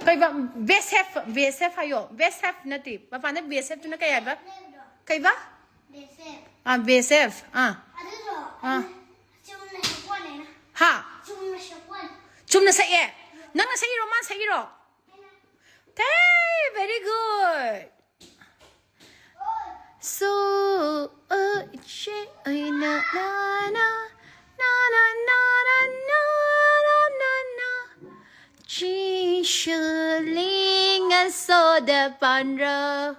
koiba BSF ayo BSF nati papa na BSF tu na kaya ba koiba BSF ha chumna sa ye nang na sa iro man sa iro hey very good so che na na na na na na na na na chi shuling and soda pandra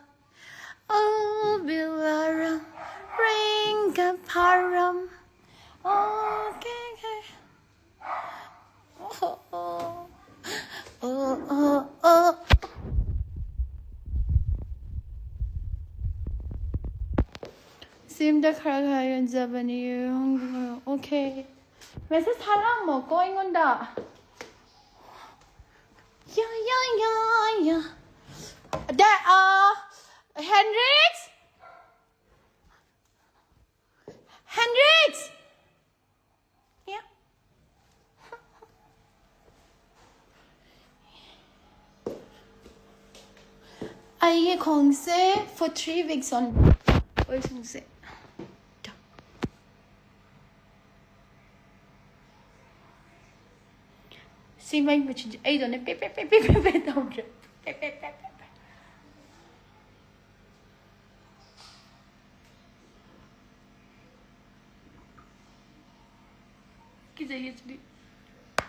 oh bilaram ring a param okay oh Sim the khara and Zabani okay Mrs. Haram going on da yeah that Hendrix yeah I can say for 3 weeks on oi sung se see my which I don't pe down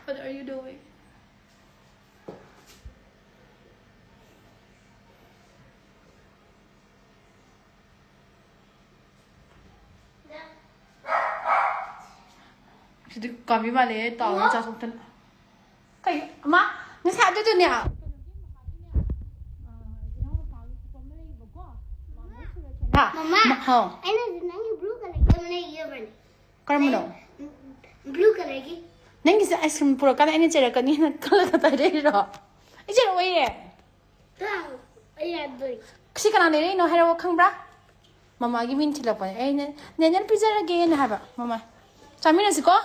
what are you doing? Ukabi male tao cha soktan kai ma ni sa de ne ha mama ha aina nangi blue color kamne ye bane karamno blue color ki nangi sa ice cream pura kana aina chera kani na kala ta re ro I chera oi re ta ai doi kisi kana ne no hero khangbra mama gi min thila pa aina ne pizza ge na ha ba mama chamina siko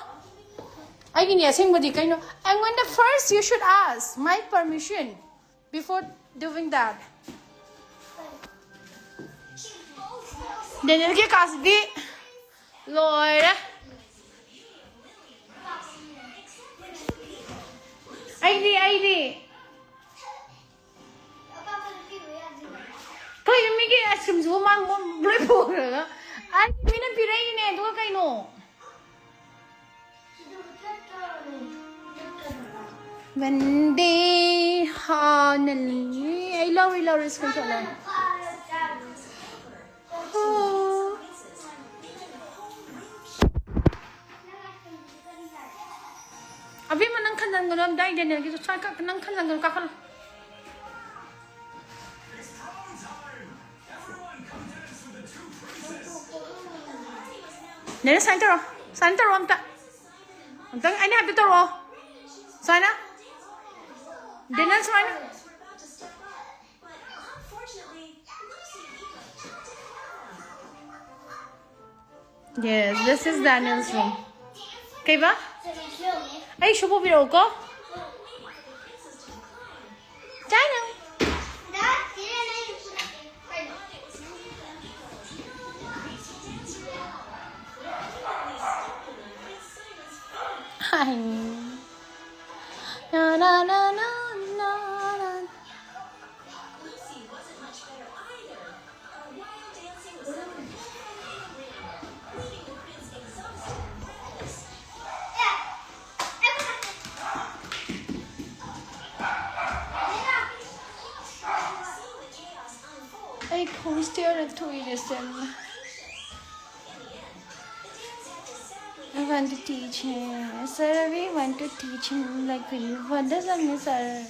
I can yes, and when the first you should ask my permission before doing that. Then you get custody, Lord. ID. Can you make it as some woman blue? I mean, a pirate, what I know. When they honey, I love this controller. Oh. Abi manang kandang gulong dai din lagi so ka kanang kandang gulong kakal. Nere center amta. Amta ani habde to ro. Sana? Dinner sana? Yes, this is Daniel's room. Kaiba? Ay, shubo biro ko? Daniel. Hi. Na. I can't stare at it. I want to teach him. Sir, we want to teach him like what does that mean, sir?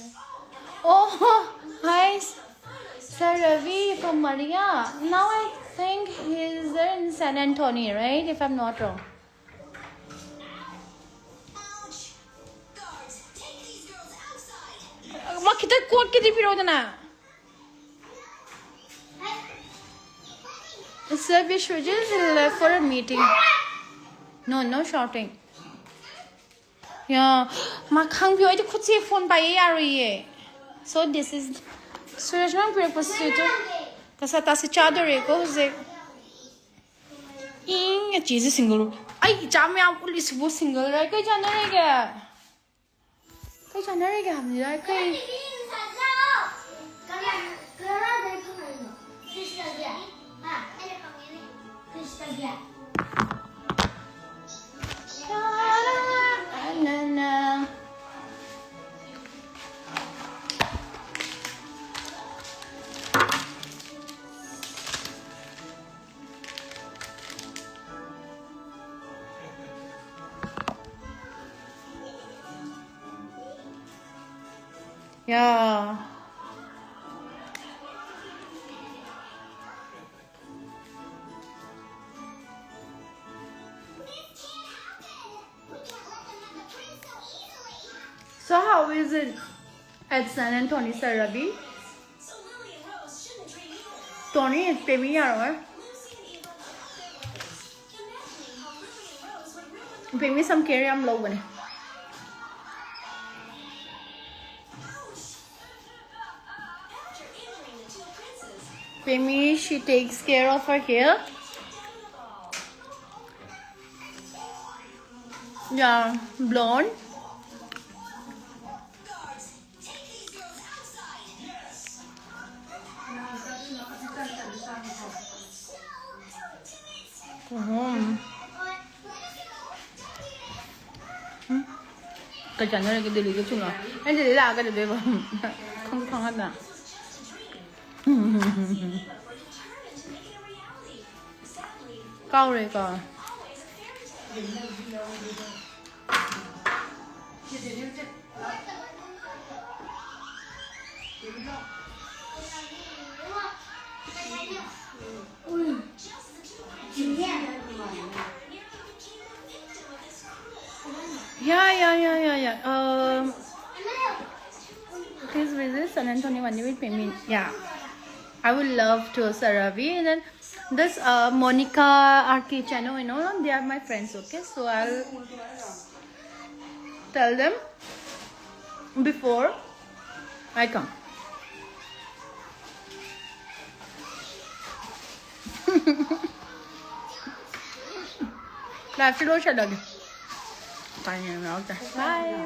Oh, hi, Sir Ravi from Maria. Now I think he's there in San Antonio, right? If I'm not wrong. Makita court ke di piro na. Sir Vishwajit left for a meeting. No shouting. Yeah, ma khang pyo ai khut se phone pai ya ri ye. So this is Suraj nang preposition. Tasa tasi chador eko hose. Ing cheese single. Ay jam yang police bu single rai kai jana rai ga. Kai jana rai ga hamni rai kai. Yeah. So how is it at San and Tony Sarabi? Tony is baby or bring me some carry I'm low one. Pemi, she takes care of her hair. Yeah, blonde. Cái chắn này cái điều cái chung là anh thì là cái điều đấy không không hết à. Câu này còn yeah. Please visit San Antonio when you will pay me. Yeah, I would love to Sarabi. And then this Monica Arki channel, you know, they are my friends. Okay, so I'll tell them before I come. Live to do Bye.